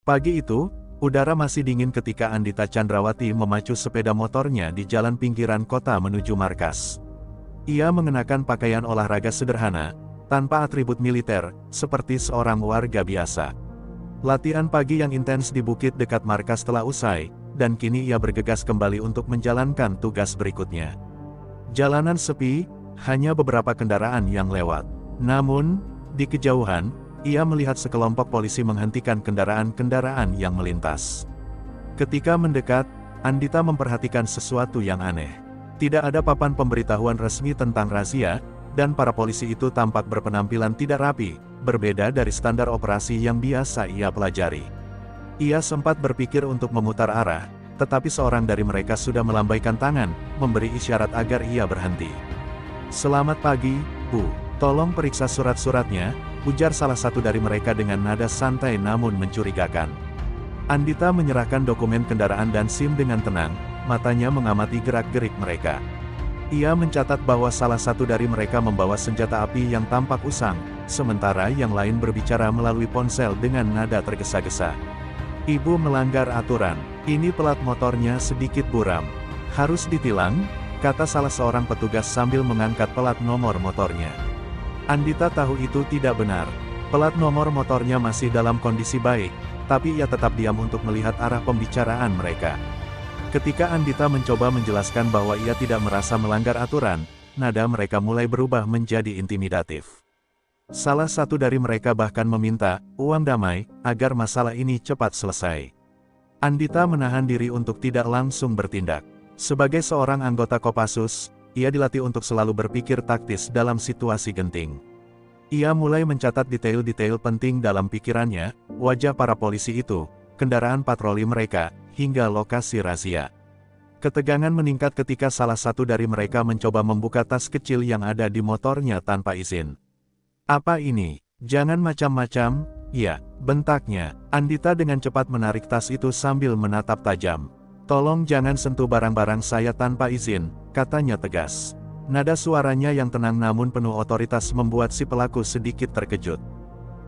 Pagi itu, udara masih dingin ketika Andita Chandrawati memacu sepeda motornya di jalan pinggiran kota menuju markas. Ia mengenakan pakaian olahraga sederhana, tanpa atribut militer, seperti seorang warga biasa. Latihan pagi yang intens di bukit dekat markas telah usai, dan kini ia bergegas kembali untuk menjalankan tugas berikutnya. Jalanan sepi, hanya beberapa kendaraan yang lewat. Namun, di kejauhan, ia melihat sekelompok polisi menghentikan kendaraan-kendaraan yang melintas. Ketika mendekat, Andita memperhatikan sesuatu yang aneh. Tidak ada papan pemberitahuan resmi tentang razia, dan para polisi itu tampak berpenampilan tidak rapi, berbeda dari standar operasi yang biasa ia pelajari. Ia sempat berpikir untuk memutar arah, tetapi seorang dari mereka sudah melambaikan tangan, memberi isyarat agar ia berhenti. "Selamat pagi, Bu. Tolong periksa surat-suratnya," ujar salah satu dari mereka dengan nada santai namun mencurigakan. Andita menyerahkan dokumen kendaraan dan SIM dengan tenang, matanya mengamati gerak-gerik mereka. Ia mencatat bahwa salah satu dari mereka membawa senjata api yang tampak usang, sementara yang lain berbicara melalui ponsel dengan nada tergesa-gesa. "Ibu melanggar aturan. Ini pelat motornya sedikit buram. Harus ditilang," kata salah seorang petugas sambil mengangkat pelat nomor motornya. Andita tahu itu tidak benar. Pelat nomor motornya masih dalam kondisi baik, tapi ia tetap diam untuk melihat arah pembicaraan mereka. Ketika Andita mencoba menjelaskan bahwa ia tidak merasa melanggar aturan, nada mereka mulai berubah menjadi intimidatif. Salah satu dari mereka bahkan meminta uang damai agar masalah ini cepat selesai. Andita menahan diri untuk tidak langsung bertindak. Sebagai seorang anggota Kopassus, ia dilatih untuk selalu berpikir taktis dalam situasi genting. Ia mulai mencatat detail-detail penting dalam pikirannya, wajah para polisi itu, kendaraan patroli mereka, hingga lokasi razia. Ketegangan meningkat ketika salah satu dari mereka mencoba membuka tas kecil yang ada di motornya tanpa izin. "Apa ini? Jangan macam-macam," ya, bentaknya. Andita dengan cepat menarik tas itu sambil menatap tajam. "Tolong jangan sentuh barang-barang saya tanpa izin," katanya tegas. Nada suaranya yang tenang namun penuh otoritas membuat si pelaku sedikit terkejut.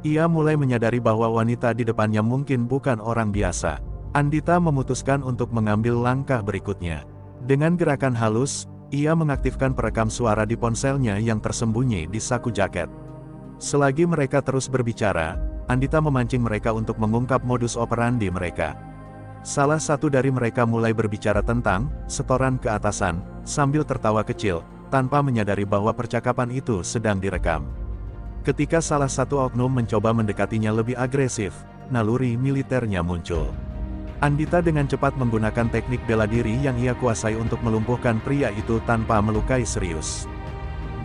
Ia mulai menyadari bahwa wanita di depannya mungkin bukan orang biasa. Andita memutuskan untuk mengambil langkah berikutnya. Dengan gerakan halus, ia mengaktifkan perekam suara di ponselnya yang tersembunyi di saku jaket. Selagi mereka terus berbicara, Andita memancing mereka untuk mengungkap modus operandi mereka. Salah satu dari mereka mulai berbicara tentang setoran ke atasan, sambil tertawa kecil, tanpa menyadari bahwa percakapan itu sedang direkam. Ketika salah satu oknum mencoba mendekatinya lebih agresif, naluri militernya muncul. Andita dengan cepat menggunakan teknik bela diri yang ia kuasai untuk melumpuhkan pria itu tanpa melukai serius.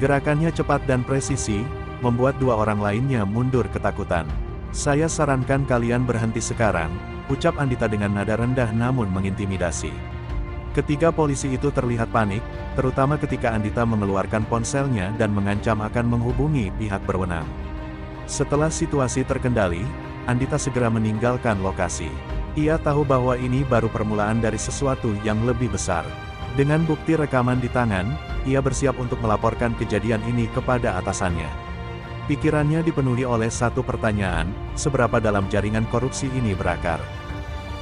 Gerakannya cepat dan presisi, membuat dua orang lainnya mundur ketakutan. "Saya sarankan kalian berhenti sekarang," ucap Andita dengan nada rendah namun mengintimidasi. Ketiga polisi itu terlihat panik, terutama ketika Andita mengeluarkan ponselnya dan mengancam akan menghubungi pihak berwenang. Setelah situasi terkendali, Andita segera meninggalkan lokasi. Ia tahu bahwa ini baru permulaan dari sesuatu yang lebih besar. Dengan bukti rekaman di tangan, ia bersiap untuk melaporkan kejadian ini kepada atasannya. Pikirannya dipenuhi oleh satu pertanyaan, seberapa dalam jaringan korupsi ini berakar.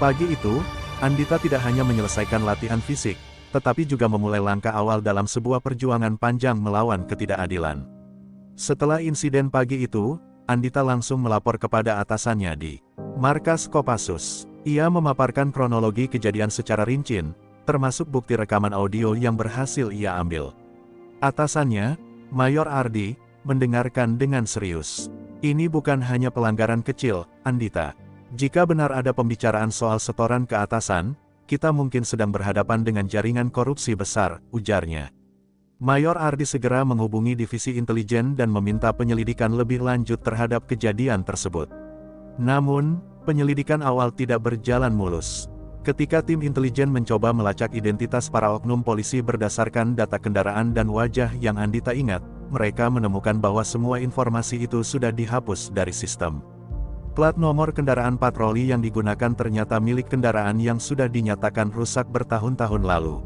Pagi itu, Andita tidak hanya menyelesaikan latihan fisik, tetapi juga memulai langkah awal dalam sebuah perjuangan panjang melawan ketidakadilan. Setelah insiden pagi itu, Andita langsung melapor kepada atasannya di markas Kopassus. Ia memaparkan kronologi kejadian secara rinci, termasuk bukti rekaman audio yang berhasil ia ambil. Atasannya, Mayor Ardi, mendengarkan dengan serius. "Ini bukan hanya pelanggaran kecil, Andita. Jika benar ada pembicaraan soal setoran ke atasan, kita mungkin sedang berhadapan dengan jaringan korupsi besar," ujarnya. Mayor Ardi segera menghubungi divisi intelijen dan meminta penyelidikan lebih lanjut terhadap kejadian tersebut. Namun, penyelidikan awal tidak berjalan mulus. Ketika tim intelijen mencoba melacak identitas para oknum polisi berdasarkan data kendaraan dan wajah yang Andita ingat, mereka menemukan bahwa semua informasi itu sudah dihapus dari sistem. Plat nomor kendaraan patroli yang digunakan ternyata milik kendaraan yang sudah dinyatakan rusak bertahun-tahun lalu.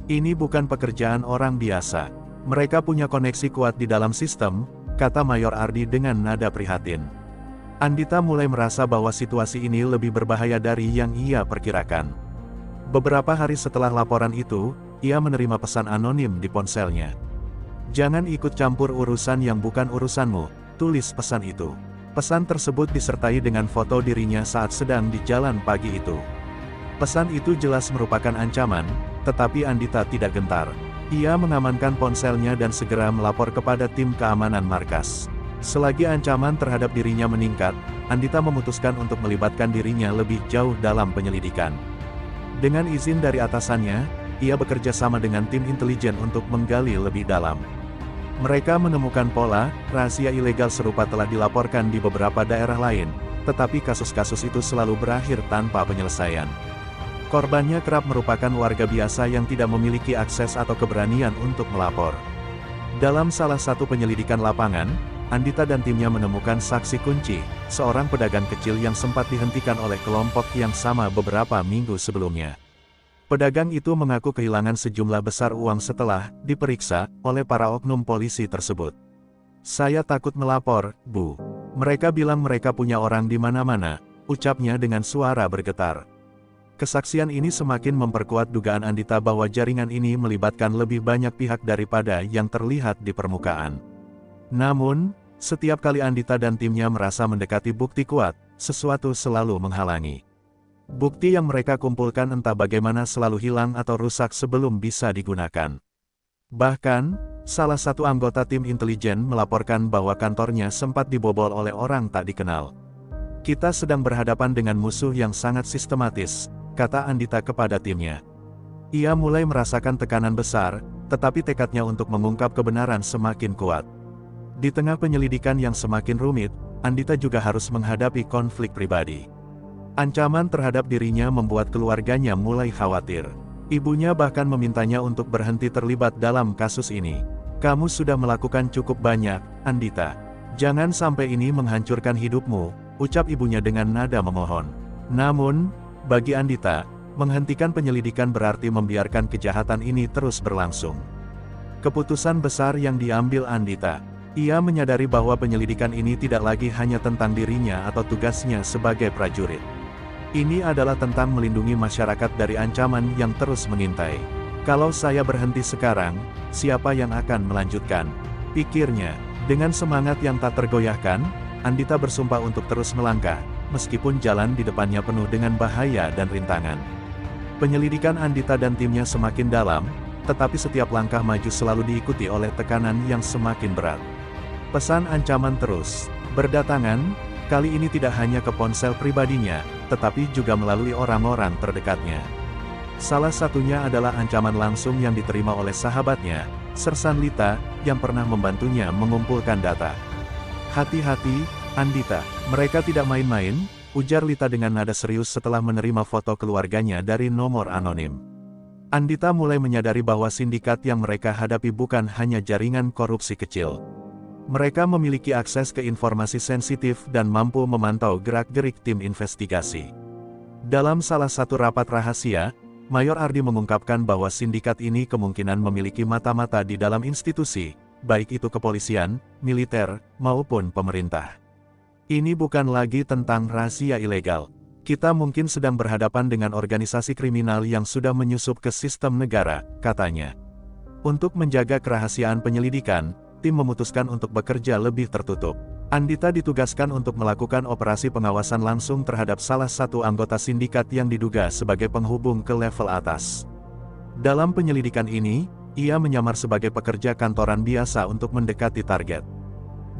"Ini bukan pekerjaan orang biasa. Mereka punya koneksi kuat di dalam sistem," kata Mayor Ardi dengan nada prihatin. Andita mulai merasa bahwa situasi ini lebih berbahaya dari yang ia perkirakan. Beberapa hari setelah laporan itu, ia menerima pesan anonim di ponselnya. "Jangan ikut campur urusan yang bukan urusanmu," tulis pesan itu. Pesan tersebut disertai dengan foto dirinya saat sedang di jalan pagi itu. Pesan itu jelas merupakan ancaman, tetapi Andita tidak gentar. Ia mengamankan ponselnya dan segera melapor kepada tim keamanan markas. Selagi ancaman terhadap dirinya meningkat, Andita memutuskan untuk melibatkan dirinya lebih jauh dalam penyelidikan. Dengan izin dari atasannya, ia bekerja sama dengan tim intelijen untuk menggali lebih dalam. Mereka menemukan pola, rahasia ilegal serupa telah dilaporkan di beberapa daerah lain, tetapi kasus-kasus itu selalu berakhir tanpa penyelesaian. Korbannya kerap merupakan warga biasa yang tidak memiliki akses atau keberanian untuk melapor. Dalam salah satu penyelidikan lapangan, Andita dan timnya menemukan saksi kunci, seorang pedagang kecil yang sempat dihentikan oleh kelompok yang sama beberapa minggu sebelumnya. Pedagang itu mengaku kehilangan sejumlah besar uang setelah diperiksa oleh para oknum polisi tersebut. "Saya takut melapor, Bu. Mereka bilang mereka punya orang di mana-mana," ucapnya dengan suara bergetar. Kesaksian ini semakin memperkuat dugaan Andita bahwa jaringan ini melibatkan lebih banyak pihak daripada yang terlihat di permukaan. Namun, setiap kali Andita dan timnya merasa mendekati bukti kuat, sesuatu selalu menghalangi. Bukti yang mereka kumpulkan entah bagaimana selalu hilang atau rusak sebelum bisa digunakan. Bahkan, salah satu anggota tim intelijen melaporkan bahwa kantornya sempat dibobol oleh orang tak dikenal. "Kita sedang berhadapan dengan musuh yang sangat sistematis," kata Andita kepada timnya. Ia mulai merasakan tekanan besar, tetapi tekadnya untuk mengungkap kebenaran semakin kuat. Di tengah penyelidikan yang semakin rumit, Andita juga harus menghadapi konflik pribadi. Ancaman terhadap dirinya membuat keluarganya mulai khawatir. Ibunya bahkan memintanya untuk berhenti terlibat dalam kasus ini. "Kamu sudah melakukan cukup banyak, Andita. Jangan sampai ini menghancurkan hidupmu," ucap ibunya dengan nada memohon. Namun, bagi Andita, menghentikan penyelidikan berarti membiarkan kejahatan ini terus berlangsung. Keputusan besar yang diambil Andita. Ia menyadari bahwa penyelidikan ini tidak lagi hanya tentang dirinya atau tugasnya sebagai prajurit. Ini adalah tentang melindungi masyarakat dari ancaman yang terus mengintai. "Kalau saya berhenti sekarang, siapa yang akan melanjutkan?" pikirnya. Dengan semangat yang tak tergoyahkan, Andita bersumpah untuk terus melangkah, meskipun jalan di depannya penuh dengan bahaya dan rintangan. Penyelidikan Andita dan timnya semakin dalam, tetapi setiap langkah maju selalu diikuti oleh tekanan yang semakin berat. Pesan ancaman terus berdatangan, kali ini tidak hanya ke ponsel pribadinya, tetapi juga melalui orang-orang terdekatnya. Salah satunya adalah ancaman langsung yang diterima oleh sahabatnya, Sersan Lita, yang pernah membantunya mengumpulkan data. "Hati-hati, Andita, mereka tidak main-main," ujar Lita dengan nada serius setelah menerima foto keluarganya dari nomor anonim. Andita mulai menyadari bahwa sindikat yang mereka hadapi bukan hanya jaringan korupsi kecil. Mereka memiliki akses ke informasi sensitif dan mampu memantau gerak-gerik tim investigasi. Dalam salah satu rapat rahasia, Mayor Ardi mengungkapkan bahwa sindikat ini kemungkinan memiliki mata-mata di dalam institusi, baik itu kepolisian, militer, maupun pemerintah. "Ini bukan lagi tentang rahasia ilegal. Kita mungkin sedang berhadapan dengan organisasi kriminal yang sudah menyusup ke sistem negara," katanya. Untuk menjaga kerahasiaan penyelidikan, tim memutuskan untuk bekerja lebih tertutup. Andita ditugaskan untuk melakukan operasi pengawasan langsung terhadap salah satu anggota sindikat yang diduga sebagai penghubung ke level atas. Dalam penyelidikan ini, ia menyamar sebagai pekerja kantoran biasa untuk mendekati target.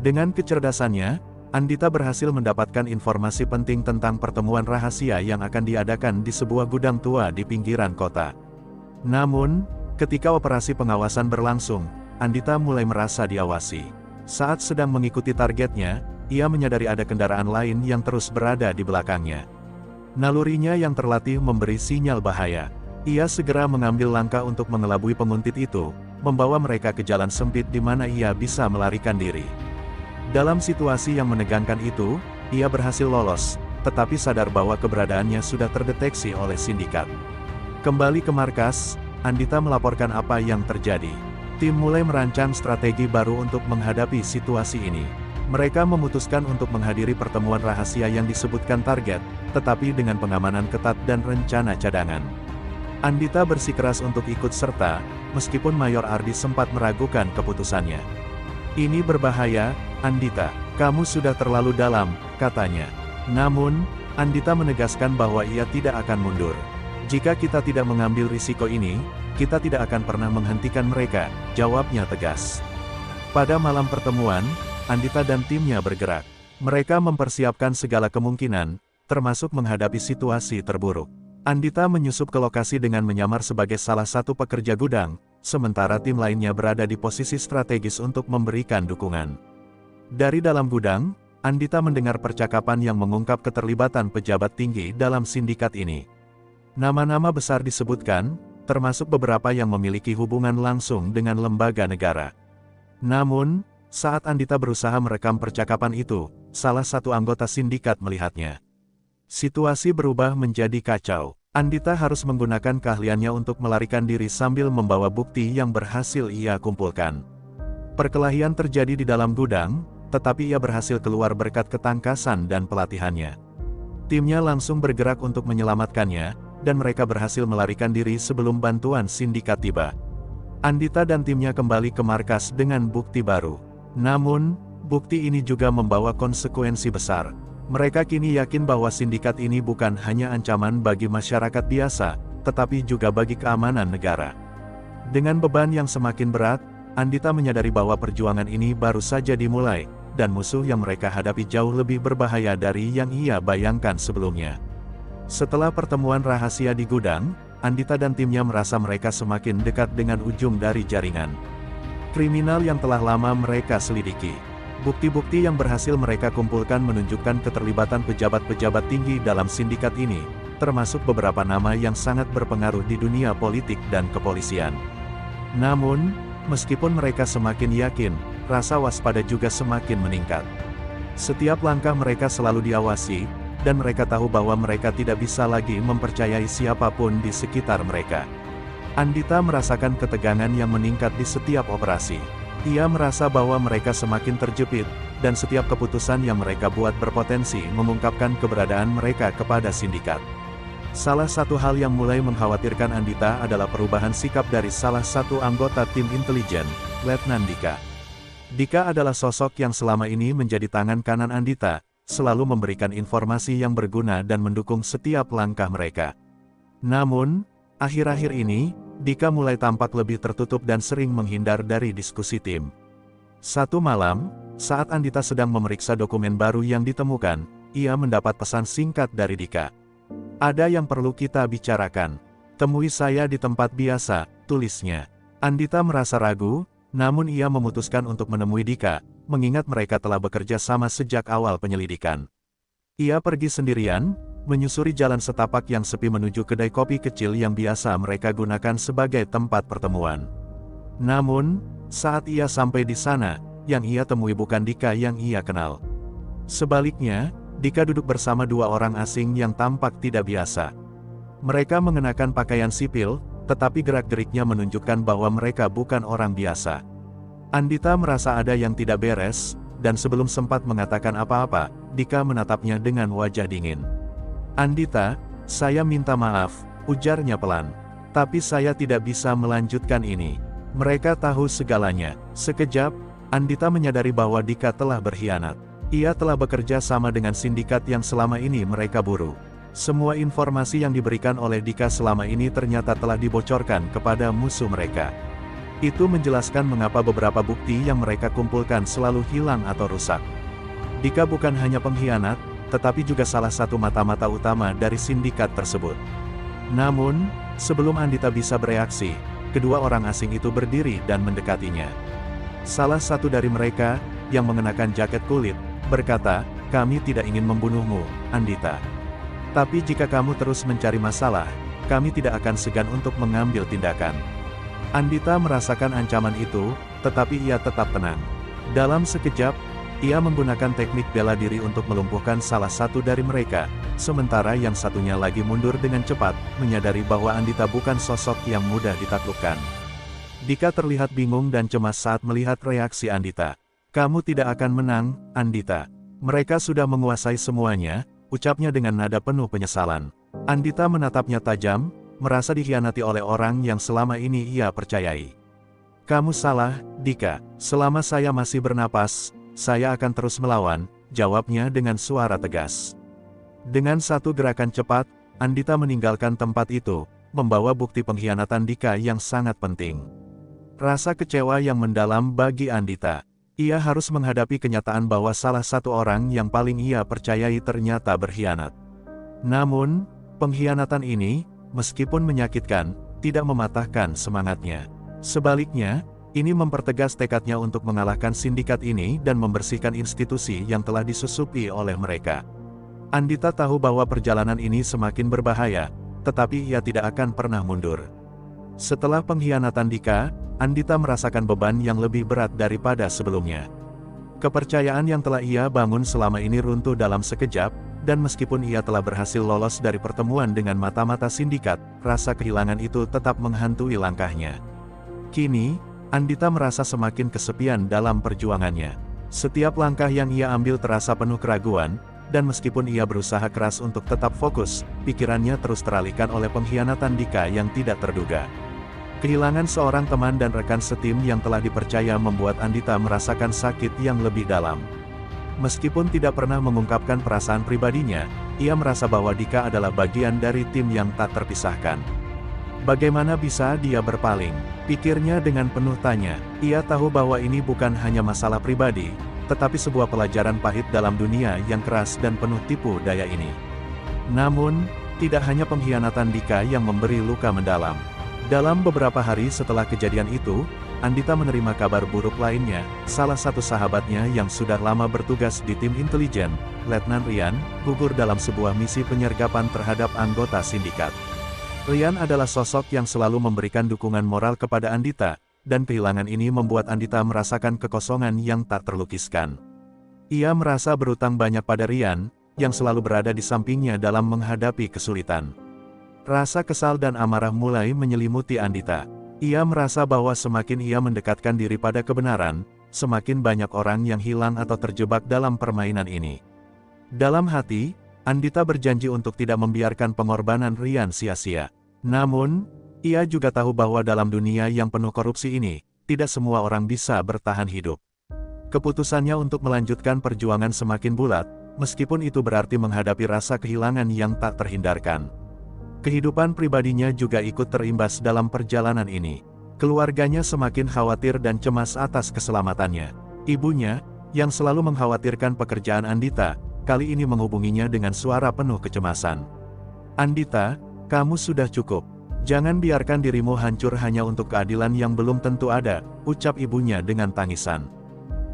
Dengan kecerdasannya, Andita berhasil mendapatkan informasi penting tentang pertemuan rahasia yang akan diadakan di sebuah gudang tua di pinggiran kota. Namun, ketika operasi pengawasan berlangsung, Andita mulai merasa diawasi. Saat sedang mengikuti targetnya, ia menyadari ada kendaraan lain yang terus berada di belakangnya. Nalurinya yang terlatih memberi sinyal bahaya. Ia segera mengambil langkah untuk mengelabui penguntit itu, membawa mereka ke jalan sempit di mana ia bisa melarikan diri. Dalam situasi yang menegangkan itu, ia berhasil lolos, tetapi sadar bahwa keberadaannya sudah terdeteksi oleh sindikat. Kembali ke markas, Andita melaporkan apa yang terjadi. Tim mulai merancang strategi baru untuk menghadapi situasi ini. Mereka memutuskan untuk menghadiri pertemuan rahasia yang disebutkan target, tetapi dengan pengamanan ketat dan rencana cadangan. Andita bersikeras untuk ikut serta, meskipun Mayor Ardi sempat meragukan keputusannya. "Ini berbahaya, Andita. Kamu sudah terlalu dalam," katanya. Namun, Andita menegaskan bahwa ia tidak akan mundur. "Jika kita tidak mengambil risiko ini, kita tidak akan pernah menghentikan mereka," jawabnya tegas. Pada malam pertemuan, Andita dan timnya bergerak. Mereka mempersiapkan segala kemungkinan, termasuk menghadapi situasi terburuk. Andita menyusup ke lokasi dengan menyamar sebagai salah satu pekerja gudang, sementara tim lainnya berada di posisi strategis untuk memberikan dukungan. Dari dalam gudang, Andita mendengar percakapan yang mengungkap keterlibatan pejabat tinggi dalam sindikat ini. Nama-nama besar disebutkan, termasuk beberapa yang memiliki hubungan langsung dengan lembaga negara. Namun, saat Andita berusaha merekam percakapan itu, salah satu anggota sindikat melihatnya. Situasi berubah menjadi kacau. Andita harus menggunakan keahliannya untuk melarikan diri sambil membawa bukti yang berhasil ia kumpulkan. Perkelahian terjadi di dalam gudang, tetapi ia berhasil keluar berkat ketangkasan dan pelatihannya. Timnya langsung bergerak untuk menyelamatkannya, dan mereka berhasil melarikan diri sebelum bantuan sindikat tiba. Andita dan timnya kembali ke markas dengan bukti baru. Namun, bukti ini juga membawa konsekuensi besar. Mereka kini yakin bahwa sindikat ini bukan hanya ancaman bagi masyarakat biasa, tetapi juga bagi keamanan negara. Dengan beban yang semakin berat, Andita menyadari bahwa perjuangan ini baru saja dimulai, dan musuh yang mereka hadapi jauh lebih berbahaya dari yang ia bayangkan sebelumnya. Setelah pertemuan rahasia di gudang, Andita dan timnya merasa mereka semakin dekat dengan ujung dari jaringan kriminal yang telah lama mereka selidiki. Bukti-bukti yang berhasil mereka kumpulkan menunjukkan keterlibatan pejabat-pejabat tinggi dalam sindikat ini, termasuk beberapa nama yang sangat berpengaruh di dunia politik dan kepolisian. Namun, meskipun mereka semakin yakin, rasa waspada juga semakin meningkat. Setiap langkah mereka selalu diawasi, dan mereka tahu bahwa mereka tidak bisa lagi mempercayai siapapun di sekitar mereka. Andita merasakan ketegangan yang meningkat di setiap operasi. Ia merasa bahwa mereka semakin terjepit, dan setiap keputusan yang mereka buat berpotensi mengungkapkan keberadaan mereka kepada sindikat. Salah satu hal yang mulai mengkhawatirkan Andita adalah perubahan sikap dari salah satu anggota tim intelijen, Letnan Dika. Dika adalah sosok yang selama ini menjadi tangan kanan Andita, selalu memberikan informasi yang berguna dan mendukung setiap langkah mereka. Namun, akhir-akhir ini, Dika mulai tampak lebih tertutup dan sering menghindar dari diskusi tim. Satu malam, saat Andita sedang memeriksa dokumen baru yang ditemukan, ia mendapat pesan singkat dari Dika. "Ada yang perlu kita bicarakan. Temui saya di tempat biasa," tulisnya. Andita merasa ragu, namun ia memutuskan untuk menemui Dika, mengingat mereka telah bekerja sama sejak awal penyelidikan. Ia pergi sendirian, menyusuri jalan setapak yang sepi menuju kedai kopi kecil yang biasa mereka gunakan sebagai tempat pertemuan. Namun, saat ia sampai di sana, yang ia temui bukan Dika yang ia kenal. Sebaliknya, Dika duduk bersama dua orang asing yang tampak tidak biasa. Mereka mengenakan pakaian sipil, tetapi gerak-geriknya menunjukkan bahwa mereka bukan orang biasa. Andita merasa ada yang tidak beres, dan sebelum sempat mengatakan apa-apa, Dika menatapnya dengan wajah dingin. "Andita, saya minta maaf," ujarnya pelan. "Tapi saya tidak bisa melanjutkan ini. Mereka tahu segalanya." Sekejap, Andita menyadari bahwa Dika telah berkhianat. Ia telah bekerja sama dengan sindikat yang selama ini mereka buru. Semua informasi yang diberikan oleh Dika selama ini ternyata telah dibocorkan kepada musuh mereka. Itu menjelaskan mengapa beberapa bukti yang mereka kumpulkan selalu hilang atau rusak. Dika bukan hanya pengkhianat, tetapi juga salah satu mata-mata utama dari sindikat tersebut. Namun, sebelum Andita bisa bereaksi, kedua orang asing itu berdiri dan mendekatinya. Salah satu dari mereka, yang mengenakan jaket kulit, berkata, "Kami tidak ingin membunuhmu, Andita. Tapi jika kamu terus mencari masalah, kami tidak akan segan untuk mengambil tindakan." Andita merasakan ancaman itu, tetapi ia tetap tenang. Dalam sekejap, ia menggunakan teknik bela diri untuk melumpuhkan salah satu dari mereka, sementara yang satunya lagi mundur dengan cepat, menyadari bahwa Andita bukan sosok yang mudah ditaklukkan. Dika terlihat bingung dan cemas saat melihat reaksi Andita. Kamu tidak akan menang, Andita. Mereka sudah menguasai semuanya, ucapnya dengan nada penuh penyesalan. Andita menatapnya tajam, merasa dikhianati oleh orang yang selama ini ia percayai. Kamu salah, Dika. Selama saya masih bernapas, saya akan terus melawan, jawabnya dengan suara tegas. Dengan satu gerakan cepat, Andita meninggalkan tempat itu, membawa bukti pengkhianatan Dika yang sangat penting. Rasa kecewa yang mendalam bagi Andita. Ia harus menghadapi kenyataan bahwa salah satu orang yang paling ia percayai ternyata berkhianat. Namun, pengkhianatan ini, meskipun menyakitkan, tidak mematahkan semangatnya. Sebaliknya, ini mempertegas tekadnya untuk mengalahkan sindikat ini dan membersihkan institusi yang telah disusupi oleh mereka. Andita tahu bahwa perjalanan ini semakin berbahaya, tetapi ia tidak akan pernah mundur. Setelah pengkhianatan Dika, Andita merasakan beban yang lebih berat daripada sebelumnya. Kepercayaan yang telah ia bangun selama ini runtuh dalam sekejap, dan meskipun ia telah berhasil lolos dari pertemuan dengan mata-mata sindikat, rasa kehilangan itu tetap menghantui langkahnya. Kini, Andita merasa semakin kesepian dalam perjuangannya. Setiap langkah yang ia ambil terasa penuh keraguan, dan meskipun ia berusaha keras untuk tetap fokus, pikirannya terus teralihkan oleh pengkhianatan Dika yang tidak terduga. Kehilangan seorang teman dan rekan setim yang telah dipercaya membuat Andita merasakan sakit yang lebih dalam. Meskipun tidak pernah mengungkapkan perasaan pribadinya, ia merasa bahwa Dika adalah bagian dari tim yang tak terpisahkan. Bagaimana bisa dia berpaling? Pikirnya dengan penuh tanya. Ia tahu bahwa ini bukan hanya masalah pribadi, tetapi sebuah pelajaran pahit dalam dunia yang keras dan penuh tipu daya ini. Namun, tidak hanya pengkhianatan Dika yang memberi luka mendalam. Dalam beberapa hari setelah kejadian itu, Andita menerima kabar buruk lainnya. Salah satu sahabatnya yang sudah lama bertugas di tim intelijen, Letnan Rian, gugur dalam sebuah misi penyergapan terhadap anggota sindikat. Rian adalah sosok yang selalu memberikan dukungan moral kepada Andita, dan kehilangan ini membuat Andita merasakan kekosongan yang tak terlukiskan. Ia merasa berutang banyak pada Rian, yang selalu berada di sampingnya dalam menghadapi kesulitan. Rasa kesal dan amarah mulai menyelimuti Andita. Ia merasa bahwa semakin ia mendekatkan diri pada kebenaran, semakin banyak orang yang hilang atau terjebak dalam permainan ini. Dalam hati, Andita berjanji untuk tidak membiarkan pengorbanan Rian sia-sia. Namun, ia juga tahu bahwa dalam dunia yang penuh korupsi ini, tidak semua orang bisa bertahan hidup. Keputusannya untuk melanjutkan perjuangan semakin bulat, meskipun itu berarti menghadapi rasa kehilangan yang tak terhindarkan. Kehidupan pribadinya juga ikut terimbas dalam perjalanan ini. Keluarganya semakin khawatir dan cemas atas keselamatannya. Ibunya, yang selalu mengkhawatirkan pekerjaan Andita, kali ini menghubunginya dengan suara penuh kecemasan. Andita, kamu sudah cukup. Jangan biarkan dirimu hancur hanya untuk keadilan yang belum tentu ada, ucap ibunya dengan tangisan.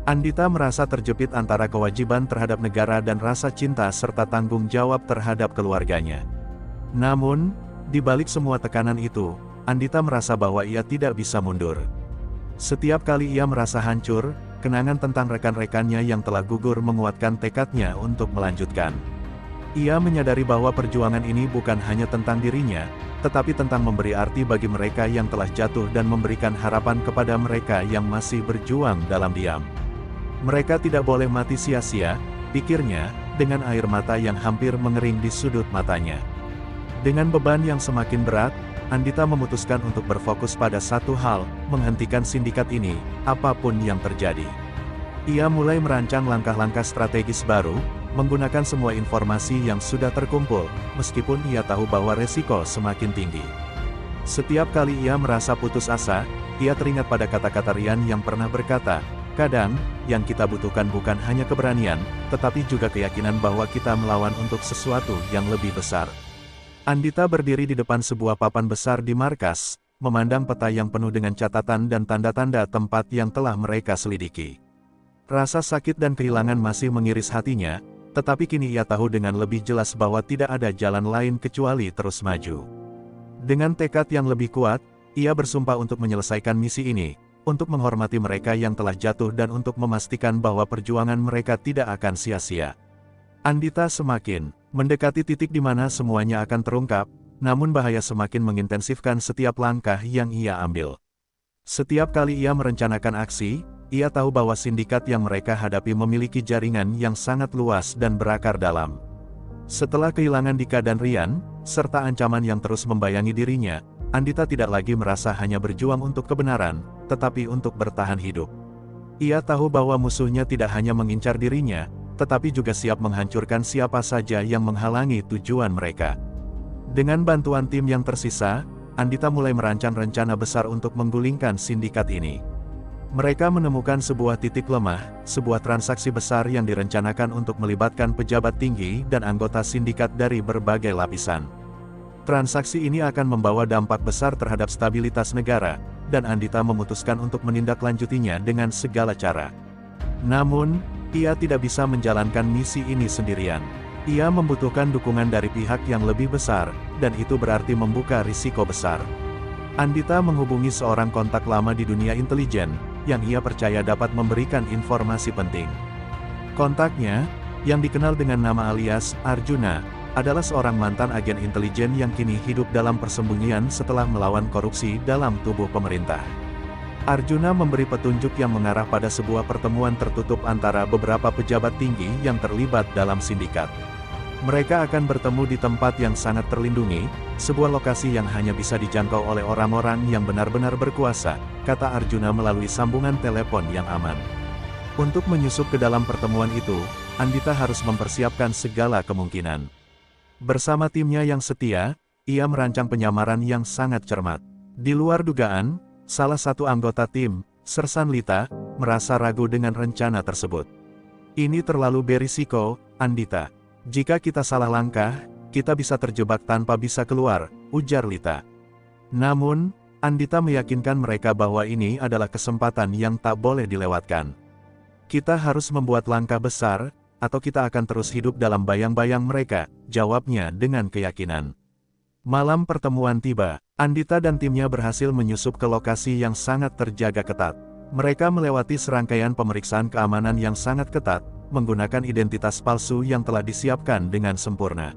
Andita merasa terjepit antara kewajiban terhadap negara dan rasa cinta serta tanggung jawab terhadap keluarganya. Namun, di balik semua tekanan itu, Andita merasa bahwa ia tidak bisa mundur. Setiap kali ia merasa hancur, kenangan tentang rekan-rekannya yang telah gugur menguatkan tekadnya untuk melanjutkan. Ia menyadari bahwa perjuangan ini bukan hanya tentang dirinya, tetapi tentang memberi arti bagi mereka yang telah jatuh dan memberikan harapan kepada mereka yang masih berjuang dalam diam. Mereka tidak boleh mati sia-sia, pikirnya, dengan air mata yang hampir mengering di sudut matanya. Dengan beban yang semakin berat, Andita memutuskan untuk berfokus pada satu hal, menghentikan sindikat ini, apapun yang terjadi. Ia mulai merancang langkah-langkah strategis baru, menggunakan semua informasi yang sudah terkumpul, meskipun ia tahu bahwa resiko semakin tinggi. Setiap kali ia merasa putus asa, ia teringat pada kata-kata Rian yang pernah berkata, "Kadang, yang kita butuhkan bukan hanya keberanian, tetapi juga keyakinan bahwa kita melawan untuk sesuatu yang lebih besar." Andita berdiri di depan sebuah papan besar di markas, memandang peta yang penuh dengan catatan dan tanda-tanda tempat yang telah mereka selidiki. Rasa sakit dan kehilangan masih mengiris hatinya, tetapi kini ia tahu dengan lebih jelas bahwa tidak ada jalan lain kecuali terus maju. Dengan tekad yang lebih kuat, ia bersumpah untuk menyelesaikan misi ini, untuk menghormati mereka yang telah jatuh dan untuk memastikan bahwa perjuangan mereka tidak akan sia-sia. Andita semakin mendekati titik di mana semuanya akan terungkap, namun bahaya semakin mengintensifkan setiap langkah yang ia ambil. Setiap kali ia merencanakan aksi, ia tahu bahwa sindikat yang mereka hadapi memiliki jaringan yang sangat luas dan berakar dalam. Setelah kehilangan Dika dan Rian, serta ancaman yang terus membayangi dirinya, Andita tidak lagi merasa hanya berjuang untuk kebenaran, tetapi untuk bertahan hidup. Ia tahu bahwa musuhnya tidak hanya mengincar dirinya, tetapi juga siap menghancurkan siapa saja yang menghalangi tujuan mereka. Dengan bantuan tim yang tersisa, Andita mulai merancang rencana besar untuk menggulingkan sindikat ini. Mereka menemukan sebuah titik lemah, sebuah transaksi besar yang direncanakan untuk melibatkan pejabat tinggi dan anggota sindikat dari berbagai lapisan. Transaksi ini akan membawa dampak besar terhadap stabilitas negara, dan Andita memutuskan untuk menindaklanjutinya dengan segala cara. Namun, ia tidak bisa menjalankan misi ini sendirian. Ia membutuhkan dukungan dari pihak yang lebih besar, dan itu berarti membuka risiko besar. Andita menghubungi seorang kontak lama di dunia intelijen, yang ia percaya dapat memberikan informasi penting. Kontaknya, yang dikenal dengan nama alias Arjuna, adalah seorang mantan agen intelijen yang kini hidup dalam persembunyian setelah melawan korupsi dalam tubuh pemerintah. Arjuna memberi petunjuk yang mengarah pada sebuah pertemuan tertutup antara beberapa pejabat tinggi yang terlibat dalam sindikat. Mereka akan bertemu di tempat yang sangat terlindungi, sebuah lokasi yang hanya bisa dijangkau oleh orang-orang yang benar-benar berkuasa, kata Arjuna melalui sambungan telepon yang aman. Untuk menyusup ke dalam pertemuan itu, Andita harus mempersiapkan segala kemungkinan. Bersama timnya yang setia, ia merancang penyamaran yang sangat cermat. Di luar dugaan, salah satu anggota tim, Sersan Lita, merasa ragu dengan rencana tersebut. Ini terlalu berisiko, Andita. Jika kita salah langkah, kita bisa terjebak tanpa bisa keluar, ujar Lita. Namun, Andita meyakinkan mereka bahwa ini adalah kesempatan yang tak boleh dilewatkan. Kita harus membuat langkah besar, atau kita akan terus hidup dalam bayang-bayang mereka, jawabnya dengan keyakinan. Malam pertemuan tiba, Andita dan timnya berhasil menyusup ke lokasi yang sangat terjaga ketat. Mereka melewati serangkaian pemeriksaan keamanan yang sangat ketat, menggunakan identitas palsu yang telah disiapkan dengan sempurna.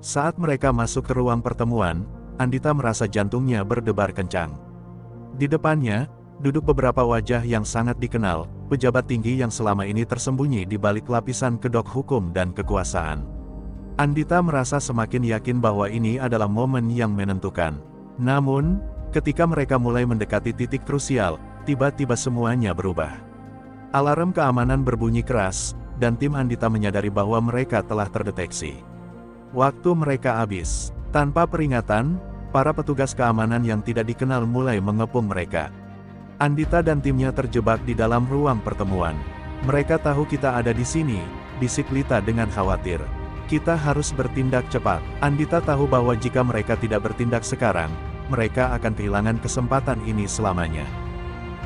Saat mereka masuk ke ruang pertemuan, Andita merasa jantungnya berdebar kencang. Di depannya, duduk beberapa wajah yang sangat dikenal, pejabat tinggi yang selama ini tersembunyi di balik lapisan kedok hukum dan kekuasaan. Andita merasa semakin yakin bahwa ini adalah momen yang menentukan. Namun, ketika mereka mulai mendekati titik krusial, tiba-tiba semuanya berubah. Alarm keamanan berbunyi keras, dan tim Andita menyadari bahwa mereka telah terdeteksi. Waktu mereka habis. Tanpa peringatan, para petugas keamanan yang tidak dikenal mulai mengepung mereka. Andita dan timnya terjebak di dalam ruang pertemuan. Mereka tahu kita ada di sini, bisik Lita dengan khawatir. Kita harus bertindak cepat. Andita tahu bahwa jika mereka tidak bertindak sekarang, mereka akan kehilangan kesempatan ini selamanya.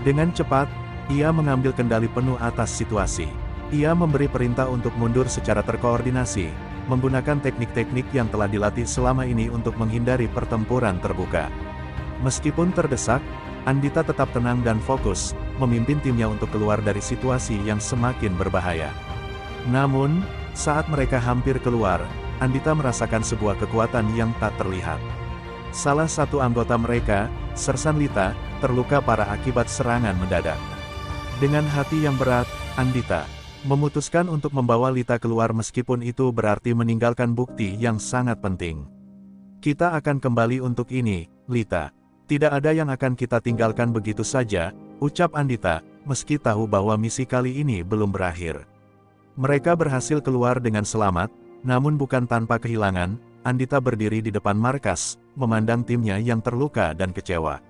Dengan cepat, ia mengambil kendali penuh atas situasi. Ia memberi perintah untuk mundur secara terkoordinasi, menggunakan teknik-teknik yang telah dilatih selama ini untuk menghindari pertempuran terbuka. Meskipun terdesak, Andita tetap tenang dan fokus, memimpin timnya untuk keluar dari situasi yang semakin berbahaya. Namun, saat mereka hampir keluar, Andita merasakan sebuah kekuatan yang tak terlihat. Salah satu anggota mereka, Sersan Lita, terluka parah akibat serangan mendadak. Dengan hati yang berat, Andita memutuskan untuk membawa Lita keluar meskipun itu berarti meninggalkan bukti yang sangat penting. Kita akan kembali untuk ini, Lita. Tidak ada yang akan kita tinggalkan begitu saja, ucap Andita, meski tahu bahwa misi kali ini belum berakhir. Mereka berhasil keluar dengan selamat, namun bukan tanpa kehilangan. Andita berdiri di depan markas, memandang timnya yang terluka dan kecewa.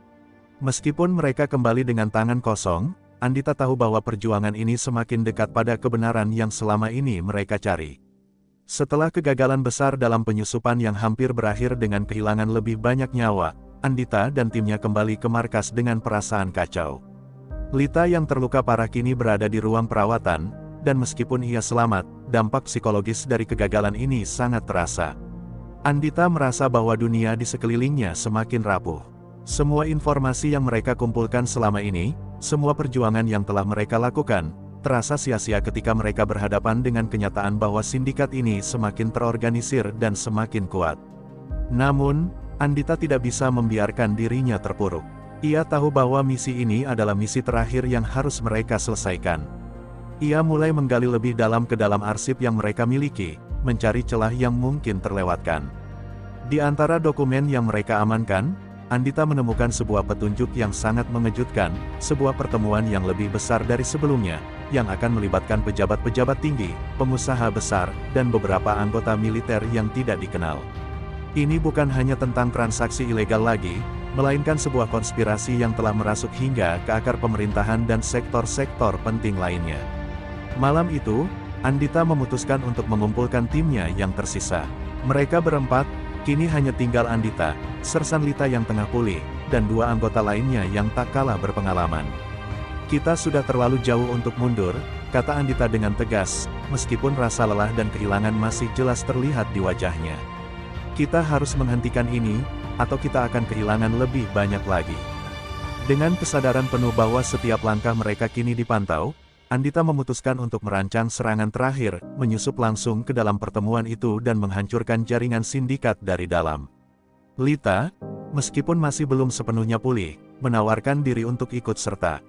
Meskipun mereka kembali dengan tangan kosong, Andita tahu bahwa perjuangan ini semakin dekat pada kebenaran yang selama ini mereka cari. Setelah kegagalan besar dalam penyusupan yang hampir berakhir dengan kehilangan lebih banyak nyawa, Andita dan timnya kembali ke markas dengan perasaan kacau. Lita yang terluka parah kini berada di ruang perawatan, dan meskipun ia selamat, dampak psikologis dari kegagalan ini sangat terasa. Andita merasa bahwa dunia di sekelilingnya semakin rapuh. Semua informasi yang mereka kumpulkan selama ini, semua perjuangan yang telah mereka lakukan, terasa sia-sia ketika mereka berhadapan dengan kenyataan bahwa sindikat ini semakin terorganisir dan semakin kuat. Namun, Andita tidak bisa membiarkan dirinya terpuruk. Ia tahu bahwa misi ini adalah misi terakhir yang harus mereka selesaikan. Ia mulai menggali lebih dalam ke dalam arsip yang mereka miliki, mencari celah yang mungkin terlewatkan. Di antara dokumen yang mereka amankan, Andita menemukan sebuah petunjuk yang sangat mengejutkan, sebuah pertemuan yang lebih besar dari sebelumnya, yang akan melibatkan pejabat-pejabat tinggi, pengusaha besar, dan beberapa anggota militer yang tidak dikenal. Ini bukan hanya tentang transaksi ilegal lagi, melainkan sebuah konspirasi yang telah merasuk hingga ke akar pemerintahan dan sektor-sektor penting lainnya. Malam itu, Andita memutuskan untuk mengumpulkan timnya yang tersisa. Mereka berempat, kini hanya tinggal Andita, Sersan Lita yang tengah pulih, dan dua anggota lainnya yang tak kalah berpengalaman. Kita sudah terlalu jauh untuk mundur, kata Andita dengan tegas, meskipun rasa lelah dan kehilangan masih jelas terlihat di wajahnya. Kita harus menghentikan ini, atau kita akan kehilangan lebih banyak lagi. Dengan kesadaran penuh bahwa setiap langkah mereka kini dipantau, Andita memutuskan untuk merancang serangan terakhir, menyusup langsung ke dalam pertemuan itu dan menghancurkan jaringan sindikat dari dalam. Lita, meskipun masih belum sepenuhnya pulih, menawarkan diri untuk ikut serta.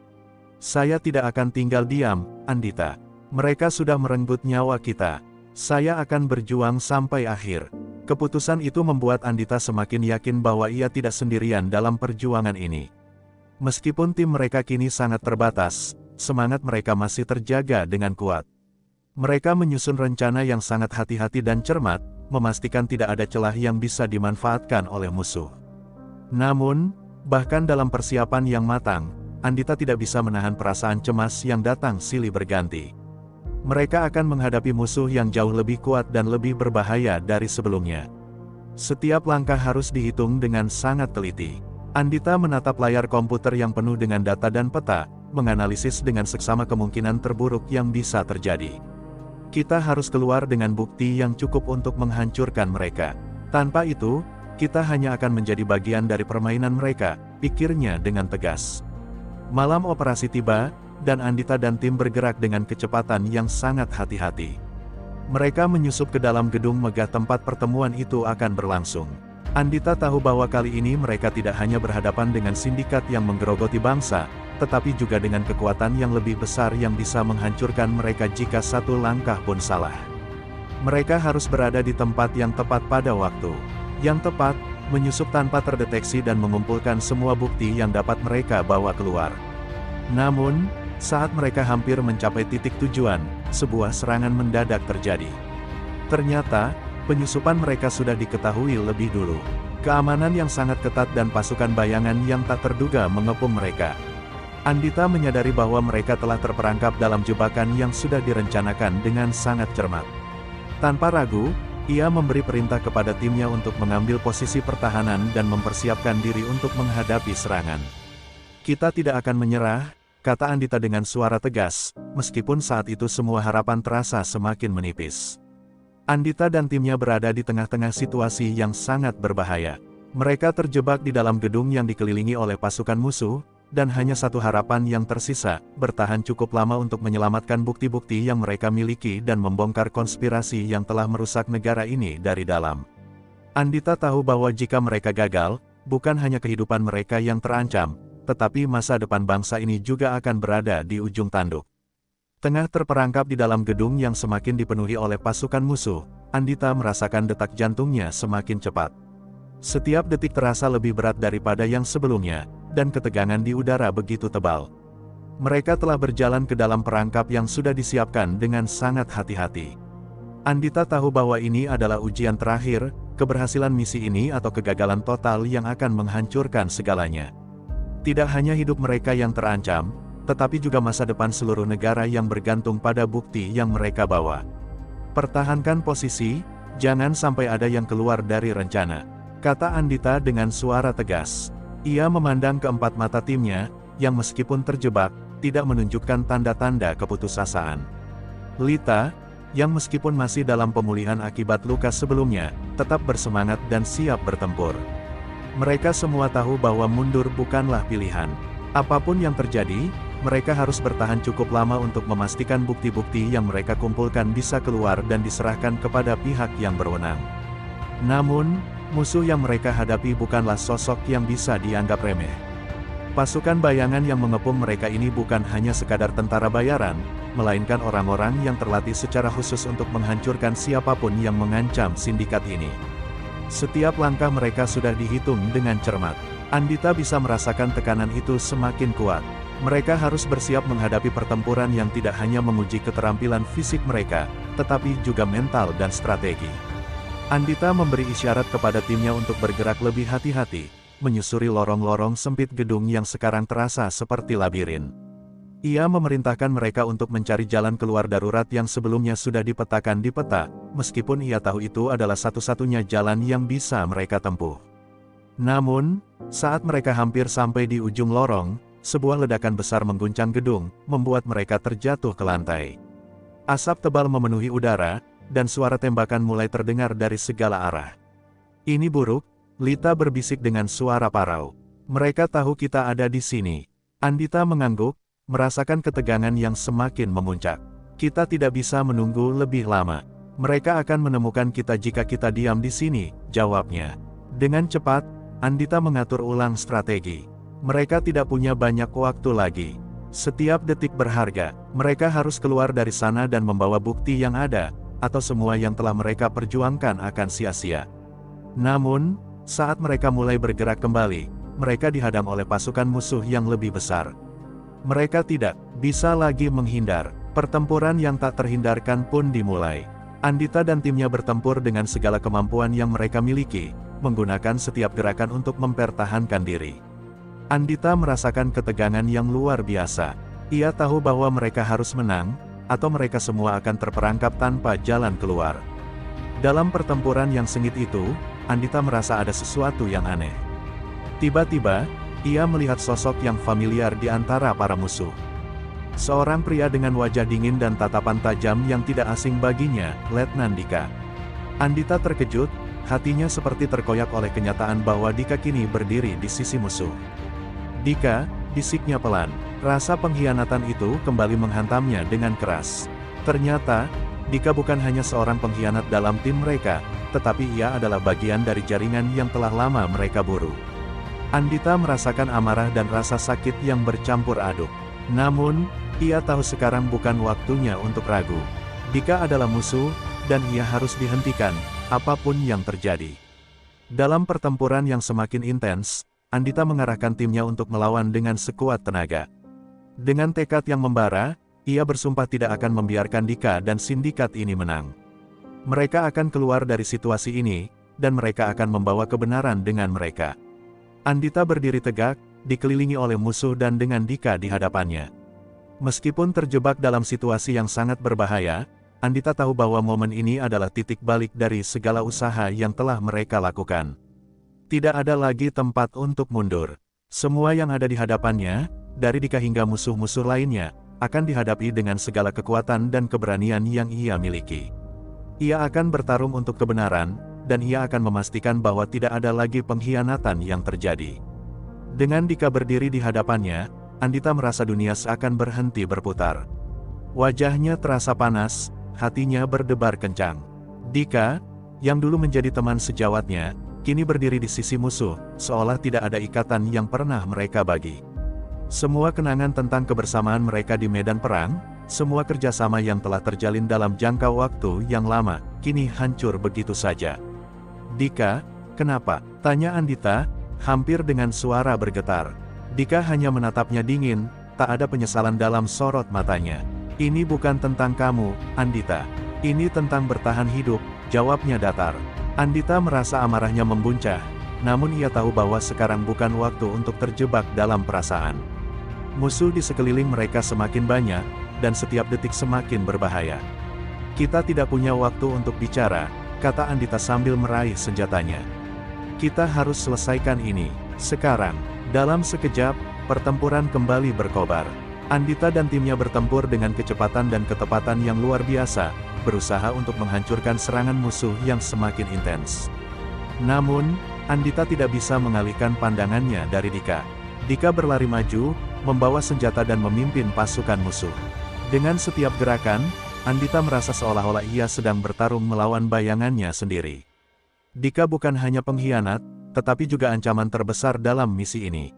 Saya tidak akan tinggal diam, Andita. Mereka sudah merenggut nyawa kita. Saya akan berjuang sampai akhir. Keputusan itu membuat Andita semakin yakin bahwa ia tidak sendirian dalam perjuangan ini. Meskipun tim mereka kini sangat terbatas, semangat mereka masih terjaga dengan kuat. Mereka menyusun rencana yang sangat hati-hati dan cermat, memastikan tidak ada celah yang bisa dimanfaatkan oleh musuh. Namun, bahkan dalam persiapan yang matang, Andita tidak bisa menahan perasaan cemas yang datang silih berganti. Mereka akan menghadapi musuh yang jauh lebih kuat dan lebih berbahaya dari sebelumnya. Setiap langkah harus dihitung dengan sangat teliti. Andita menatap layar komputer yang penuh dengan data dan peta, menganalisis dengan seksama kemungkinan terburuk yang bisa terjadi. Kita harus keluar dengan bukti yang cukup untuk menghancurkan mereka. Tanpa itu, kita hanya akan menjadi bagian dari permainan mereka, pikirnya dengan tegas. Malam operasi tiba, dan Andita dan tim bergerak dengan kecepatan yang sangat hati-hati. Mereka menyusup ke dalam gedung megah tempat pertemuan itu akan berlangsung. Andita tahu bahwa kali ini mereka tidak hanya berhadapan dengan sindikat yang menggerogoti bangsa, tetapi juga dengan kekuatan yang lebih besar yang bisa menghancurkan mereka jika satu langkah pun salah. Mereka harus berada di tempat yang tepat pada waktu yang tepat, menyusup tanpa terdeteksi dan mengumpulkan semua bukti yang dapat mereka bawa keluar. Namun, saat mereka hampir mencapai titik tujuan, sebuah serangan mendadak terjadi. Ternyata, penyusupan mereka sudah diketahui lebih dulu. Keamanan yang sangat ketat dan pasukan bayangan yang tak terduga mengepung mereka. Andita menyadari bahwa mereka telah terperangkap dalam jebakan yang sudah direncanakan dengan sangat cermat. Tanpa ragu, ia memberi perintah kepada timnya untuk mengambil posisi pertahanan dan mempersiapkan diri untuk menghadapi serangan. Kita tidak akan menyerah, kata Andita dengan suara tegas, meskipun saat itu semua harapan terasa semakin menipis. Andita dan timnya berada di tengah-tengah situasi yang sangat berbahaya. Mereka terjebak di dalam gedung yang dikelilingi oleh pasukan musuh, dan hanya satu harapan yang tersisa, bertahan cukup lama untuk menyelamatkan bukti-bukti yang mereka miliki dan membongkar konspirasi yang telah merusak negara ini dari dalam. Andita tahu bahwa jika mereka gagal, bukan hanya kehidupan mereka yang terancam, tetapi masa depan bangsa ini juga akan berada di ujung tanduk. Tengah terperangkap di dalam gedung yang semakin dipenuhi oleh pasukan musuh, Andita merasakan detak jantungnya semakin cepat. Setiap detik terasa lebih berat daripada yang sebelumnya, dan ketegangan di udara begitu tebal. Mereka telah berjalan ke dalam perangkap yang sudah disiapkan dengan sangat hati-hati. Andita tahu bahwa ini adalah ujian terakhir, keberhasilan misi ini atau kegagalan total yang akan menghancurkan segalanya. Tidak hanya hidup mereka yang terancam, tetapi juga masa depan seluruh negara yang bergantung pada bukti yang mereka bawa. Pertahankan posisi, jangan sampai ada yang keluar dari rencana, kata Andita dengan suara tegas. Ia memandang keempat mata timnya, yang meskipun terjebak, tidak menunjukkan tanda-tanda keputusasaan. Lita, yang meskipun masih dalam pemulihan akibat luka sebelumnya, tetap bersemangat dan siap bertempur. Mereka semua tahu bahwa mundur bukanlah pilihan. Apapun yang terjadi, mereka harus bertahan cukup lama untuk memastikan bukti-bukti yang mereka kumpulkan bisa keluar dan diserahkan kepada pihak yang berwenang. Namun, musuh yang mereka hadapi bukanlah sosok yang bisa dianggap remeh. Pasukan bayangan yang mengepung mereka ini bukan hanya sekadar tentara bayaran, melainkan orang-orang yang terlatih secara khusus untuk menghancurkan siapapun yang mengancam sindikat ini. Setiap langkah mereka sudah dihitung dengan cermat. Andita bisa merasakan tekanan itu semakin kuat. Mereka harus bersiap menghadapi pertempuran yang tidak hanya menguji keterampilan fisik mereka, tetapi juga mental dan strategi. Andita memberi isyarat kepada timnya untuk bergerak lebih hati-hati, menyusuri lorong-lorong sempit gedung yang sekarang terasa seperti labirin. Ia memerintahkan mereka untuk mencari jalan keluar darurat yang sebelumnya sudah dipetakan di peta, meskipun ia tahu itu adalah satu-satunya jalan yang bisa mereka tempuh. Namun, saat mereka hampir sampai di ujung lorong, sebuah ledakan besar mengguncang gedung, membuat mereka terjatuh ke lantai. Asap tebal memenuhi udara, dan suara tembakan mulai terdengar dari segala arah. "Ini buruk," Lita berbisik dengan suara parau. "Mereka tahu kita ada di sini." Andita mengangguk, merasakan ketegangan yang semakin memuncak. "Kita tidak bisa menunggu lebih lama. Mereka akan menemukan kita jika kita diam di sini," jawabnya. Dengan cepat, Andita mengatur ulang strategi. Mereka tidak punya banyak waktu lagi. Setiap detik berharga. Mereka harus keluar dari sana dan membawa bukti yang ada, atau semua yang telah mereka perjuangkan akan sia-sia. Namun, saat mereka mulai bergerak kembali, mereka dihadang oleh pasukan musuh yang lebih besar. Mereka tidak bisa lagi menghindar. Pertempuran yang tak terhindarkan pun dimulai. Andita dan timnya bertempur dengan segala kemampuan yang mereka miliki, menggunakan setiap gerakan untuk mempertahankan diri. Andita merasakan ketegangan yang luar biasa. Ia tahu bahwa mereka harus menang, atau mereka semua akan terperangkap tanpa jalan keluar. Dalam pertempuran yang sengit itu, Andita merasa ada sesuatu yang aneh. Tiba-tiba, ia melihat sosok yang familiar di antara para musuh. Seorang pria dengan wajah dingin dan tatapan tajam yang tidak asing baginya, Letnan Dika. Andita terkejut, hatinya seperti terkoyak oleh kenyataan bahwa Dika kini berdiri di sisi musuh. "Dika," bisiknya pelan. Rasa pengkhianatan itu kembali menghantamnya dengan keras. Ternyata, Dika bukan hanya seorang pengkhianat dalam tim mereka, tetapi ia adalah bagian dari jaringan yang telah lama mereka buru. Andita merasakan amarah dan rasa sakit yang bercampur aduk. Namun, ia tahu sekarang bukan waktunya untuk ragu. Dika adalah musuh, dan ia harus dihentikan, apapun yang terjadi. Dalam pertempuran yang semakin intens, Andita mengarahkan timnya untuk melawan dengan sekuat tenaga. Dengan tekad yang membara, ia bersumpah tidak akan membiarkan Dika dan sindikat ini menang. Mereka akan keluar dari situasi ini, dan mereka akan membawa kebenaran dengan mereka. Andita berdiri tegak, dikelilingi oleh musuh dan dengan Dika di hadapannya. Meskipun terjebak dalam situasi yang sangat berbahaya, Andita tahu bahwa momen ini adalah titik balik dari segala usaha yang telah mereka lakukan. Tidak ada lagi tempat untuk mundur. Semua yang ada di hadapannya, dari Dika hingga musuh-musuh lainnya, akan dihadapi dengan segala kekuatan dan keberanian yang ia miliki. Ia akan bertarung untuk kebenaran, dan ia akan memastikan bahwa tidak ada lagi pengkhianatan yang terjadi. Dengan Dika berdiri di hadapannya, Andita merasa dunia seakan berhenti berputar. Wajahnya terasa panas, hatinya berdebar kencang. Dika, yang dulu menjadi teman sejawatnya, kini berdiri di sisi musuh, seolah tidak ada ikatan yang pernah mereka bagi. Semua kenangan tentang kebersamaan mereka di medan perang, semua kerjasama yang telah terjalin dalam jangka waktu yang lama, kini hancur begitu saja. "Dika, kenapa?" tanya Andita, hampir dengan suara bergetar. Dika hanya menatapnya dingin, tak ada penyesalan dalam sorot matanya. "Ini bukan tentang kamu, Andita. Ini tentang bertahan hidup," jawabnya datar. Andita merasa amarahnya membuncah, namun ia tahu bahwa sekarang bukan waktu untuk terjebak dalam perasaan. Musuh di sekeliling mereka semakin banyak, dan setiap detik semakin berbahaya. "Kita tidak punya waktu untuk bicara," kata Andita sambil meraih senjatanya. "Kita harus selesaikan ini, sekarang." Dalam sekejap, pertempuran kembali berkobar. Andita dan timnya bertempur dengan kecepatan dan ketepatan yang luar biasa, berusaha untuk menghancurkan serangan musuh yang semakin intens. Namun, Andita tidak bisa mengalihkan pandangannya dari Dika. Dika berlari maju, membawa senjata dan memimpin pasukan musuh. Dengan setiap gerakan, Andita merasa seolah-olah ia sedang bertarung melawan bayangannya sendiri. Dika bukan hanya pengkhianat, tetapi juga ancaman terbesar dalam misi ini.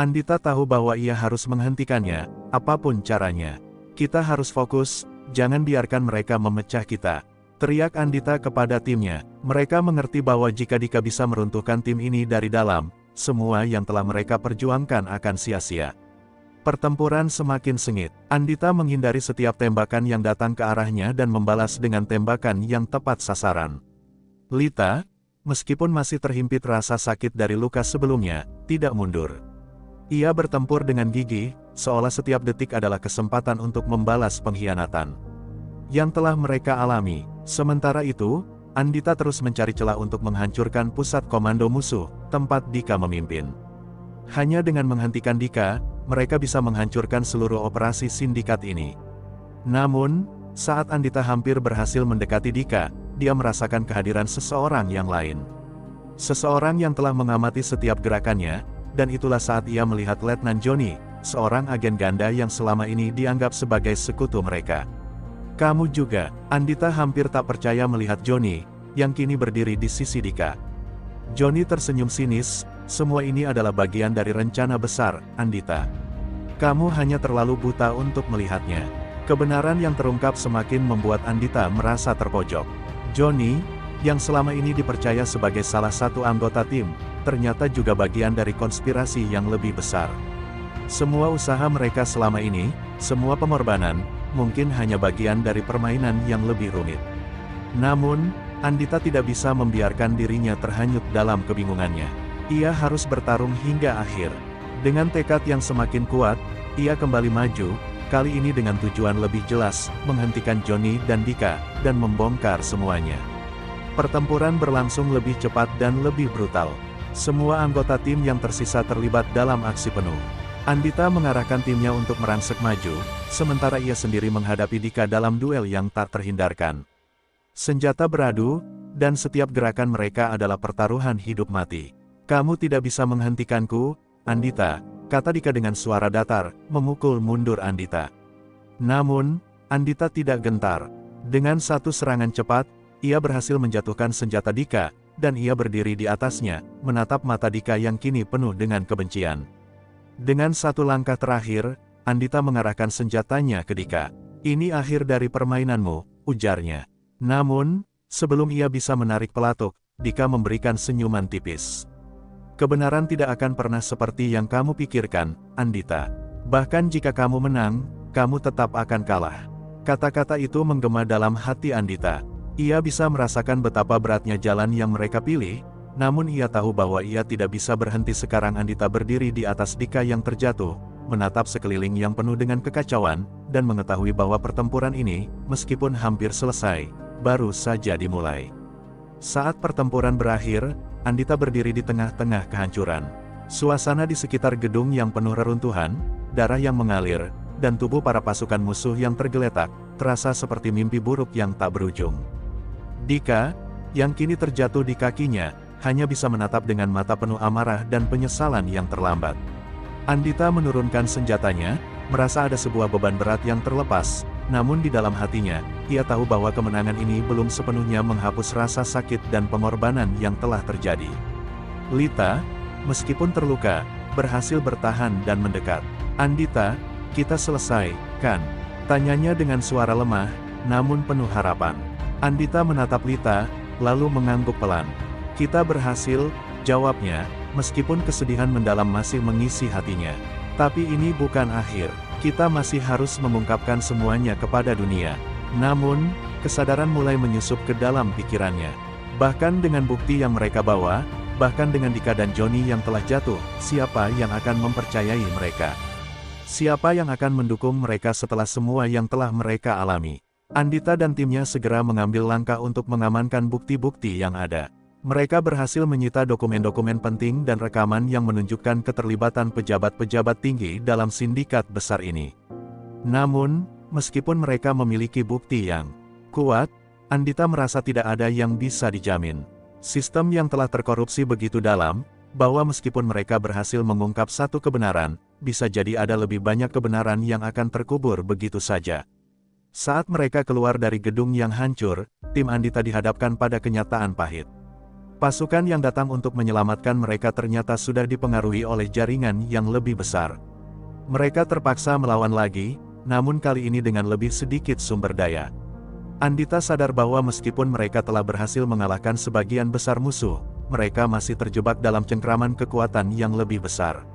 Andita tahu bahwa ia harus menghentikannya, apapun caranya. Kita harus fokus, jangan biarkan mereka memecah kita. Teriak Andita kepada timnya. Mereka mengerti bahwa jika Dika bisa meruntuhkan tim ini dari dalam, semua yang telah mereka perjuangkan akan sia-sia. Pertempuran semakin sengit. Andita menghindari setiap tembakan yang datang ke arahnya dan membalas dengan tembakan yang tepat sasaran. Lita, meskipun masih terhimpit rasa sakit dari luka sebelumnya, tidak mundur. Ia bertempur dengan gigih, seolah setiap detik adalah kesempatan untuk membalas pengkhianatan yang telah mereka alami. Sementara itu, Andita terus mencari celah untuk menghancurkan pusat komando musuh, tempat Dika memimpin. Hanya dengan menghentikan Dika, mereka bisa menghancurkan seluruh operasi sindikat ini. Namun, saat Andita hampir berhasil mendekati Dika, dia merasakan kehadiran seseorang yang lain. Seseorang yang telah mengamati setiap gerakannya, dan itulah saat ia melihat Letnan Johnny, seorang agen ganda yang selama ini dianggap sebagai sekutu mereka. Kamu juga, Andita hampir tak percaya melihat Johnny, yang kini berdiri di sisi Dika. Johnny tersenyum sinis, semua ini adalah bagian dari rencana besar, Andita. Kamu hanya terlalu buta untuk melihatnya. Kebenaran yang terungkap semakin membuat Andita merasa terpojok. Johnny, yang selama ini dipercaya sebagai salah satu anggota tim, ternyata juga bagian dari konspirasi yang lebih besar. Semua usaha mereka selama ini, semua pengorbanan, mungkin hanya bagian dari permainan yang lebih rumit. Namun, Andita tidak bisa membiarkan dirinya terhanyut dalam kebingungannya. Ia harus bertarung hingga akhir. Dengan tekad yang semakin kuat, ia kembali maju, kali ini dengan tujuan lebih jelas, menghentikan Johnny dan Dika, dan membongkar semuanya. Pertempuran berlangsung lebih cepat dan lebih brutal. Semua anggota tim yang tersisa terlibat dalam aksi penuh. Andita mengarahkan timnya untuk merangsek maju, sementara ia sendiri menghadapi Dika dalam duel yang tak terhindarkan. Senjata beradu, dan setiap gerakan mereka adalah pertaruhan hidup mati. Kamu tidak bisa menghentikanku, Andita, kata Dika dengan suara datar, memukul mundur Andita. Namun, Andita tidak gentar. Dengan satu serangan cepat, ia berhasil menjatuhkan senjata Dika, dan ia berdiri di atasnya, menatap mata Dika yang kini penuh dengan kebencian. Dengan satu langkah terakhir, Andita mengarahkan senjatanya ke Dika. Ini akhir dari permainanmu, ujarnya. Namun, sebelum ia bisa menarik pelatuk, Dika memberikan senyuman tipis. Kebenaran tidak akan pernah seperti yang kamu pikirkan, Andita. Bahkan jika kamu menang, kamu tetap akan kalah. Kata-kata itu menggema dalam hati Andita. Ia bisa merasakan betapa beratnya jalan yang mereka pilih, namun ia tahu bahwa ia tidak bisa berhenti sekarang. Andita berdiri di atas Dika yang terjatuh, menatap sekeliling yang penuh dengan kekacauan, dan mengetahui bahwa pertempuran ini, meskipun hampir selesai, baru saja dimulai. Saat pertempuran berakhir, Andita berdiri di tengah-tengah kehancuran. Suasana di sekitar gedung yang penuh reruntuhan, darah yang mengalir, dan tubuh para pasukan musuh yang tergeletak, terasa seperti mimpi buruk yang tak berujung. Dika, yang kini terjatuh di kakinya, hanya bisa menatap dengan mata penuh amarah dan penyesalan yang terlambat. Andita menurunkan senjatanya, merasa ada sebuah beban berat yang terlepas, namun di dalam hatinya, ia tahu bahwa kemenangan ini belum sepenuhnya menghapus rasa sakit dan pengorbanan yang telah terjadi. Lita, meskipun terluka, berhasil bertahan dan mendekat. Andita, kita selesai, kan? Tanyanya dengan suara lemah, namun penuh harapan. Andita menatap Lita, lalu mengangguk pelan. Kita berhasil, jawabnya, meskipun kesedihan mendalam masih mengisi hatinya. Tapi ini bukan akhir. Kita masih harus mengungkapkan semuanya kepada dunia. Namun, kesadaran mulai menyusup ke dalam pikirannya. Bahkan dengan bukti yang mereka bawa, bahkan dengan Dika dan Johnny yang telah jatuh, siapa yang akan mempercayai mereka? Siapa yang akan mendukung mereka setelah semua yang telah mereka alami? Andita dan timnya segera mengambil langkah untuk mengamankan bukti-bukti yang ada. Mereka berhasil menyita dokumen-dokumen penting dan rekaman yang menunjukkan keterlibatan pejabat-pejabat tinggi dalam sindikat besar ini. Namun, meskipun mereka memiliki bukti yang kuat, Andita merasa tidak ada yang bisa dijamin. Sistem yang telah terkorupsi begitu dalam, bahwa meskipun mereka berhasil mengungkap satu kebenaran, bisa jadi ada lebih banyak kebenaran yang akan terkubur begitu saja. Saat mereka keluar dari gedung yang hancur, tim Andita dihadapkan pada kenyataan pahit. Pasukan yang datang untuk menyelamatkan mereka ternyata sudah dipengaruhi oleh jaringan yang lebih besar. Mereka terpaksa melawan lagi, namun kali ini dengan lebih sedikit sumber daya. Andita sadar bahwa meskipun mereka telah berhasil mengalahkan sebagian besar musuh, mereka masih terjebak dalam cengkraman kekuatan yang lebih besar.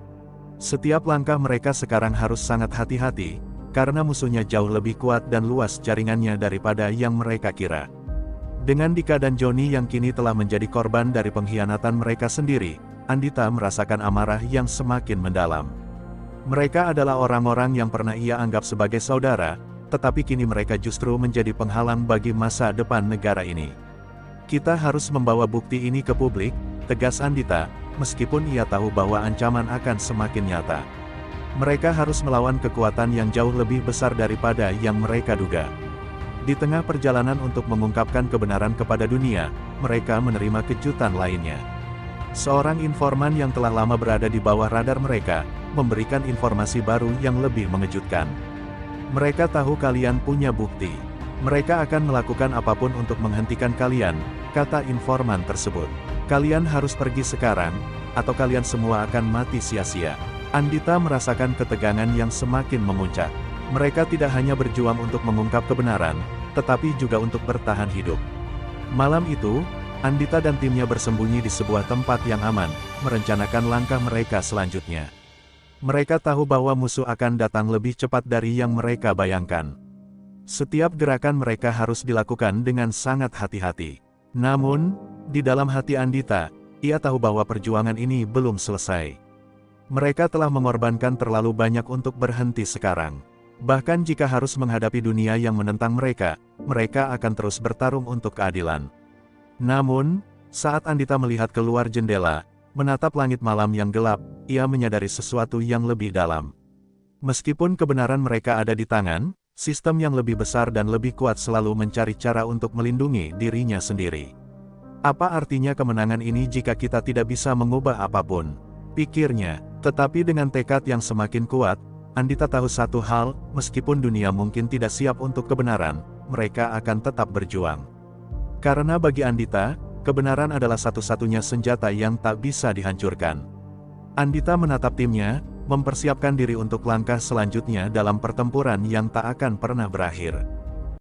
Setiap langkah mereka sekarang harus sangat hati-hati, karena musuhnya jauh lebih kuat dan luas jaringannya daripada yang mereka kira. Dengan Dika dan Joni yang kini telah menjadi korban dari pengkhianatan mereka sendiri, Andita merasakan amarah yang semakin mendalam. Mereka adalah orang-orang yang pernah ia anggap sebagai saudara, tetapi kini mereka justru menjadi penghalang bagi masa depan negara ini. Kita harus membawa bukti ini ke publik, tegas Andita, meskipun ia tahu bahwa ancaman akan semakin nyata. Mereka harus melawan kekuatan yang jauh lebih besar daripada yang mereka duga. Di tengah perjalanan untuk mengungkapkan kebenaran kepada dunia, mereka menerima kejutan lainnya. Seorang informan yang telah lama berada di bawah radar mereka, memberikan informasi baru yang lebih mengejutkan. Mereka tahu kalian punya bukti. Mereka akan melakukan apapun untuk menghentikan kalian, kata informan tersebut. Kalian harus pergi sekarang, atau kalian semua akan mati sia-sia. Andita merasakan ketegangan yang semakin memuncak. Mereka tidak hanya berjuang untuk mengungkap kebenaran, tetapi juga untuk bertahan hidup. Malam itu, Andita dan timnya bersembunyi di sebuah tempat yang aman, merencanakan langkah mereka selanjutnya. Mereka tahu bahwa musuh akan datang lebih cepat dari yang mereka bayangkan. Setiap gerakan mereka harus dilakukan dengan sangat hati-hati. Namun, di dalam hati Andita, ia tahu bahwa perjuangan ini belum selesai. Mereka telah mengorbankan terlalu banyak untuk berhenti sekarang. Bahkan jika harus menghadapi dunia yang menentang mereka, mereka akan terus bertarung untuk keadilan. Namun, saat Andita melihat keluar jendela, menatap langit malam yang gelap, ia menyadari sesuatu yang lebih dalam. Meskipun kebenaran mereka ada di tangan, sistem yang lebih besar dan lebih kuat selalu mencari cara untuk melindungi dirinya sendiri. Apa artinya kemenangan ini jika kita tidak bisa mengubah apapun? Pikirnya, tetapi dengan tekad yang semakin kuat, Andita tahu satu hal, meskipun dunia mungkin tidak siap untuk kebenaran, mereka akan tetap berjuang. Karena bagi Andita, kebenaran adalah satu-satunya senjata yang tak bisa dihancurkan. Andita menatap timnya, mempersiapkan diri untuk langkah selanjutnya dalam pertempuran yang tak akan pernah berakhir.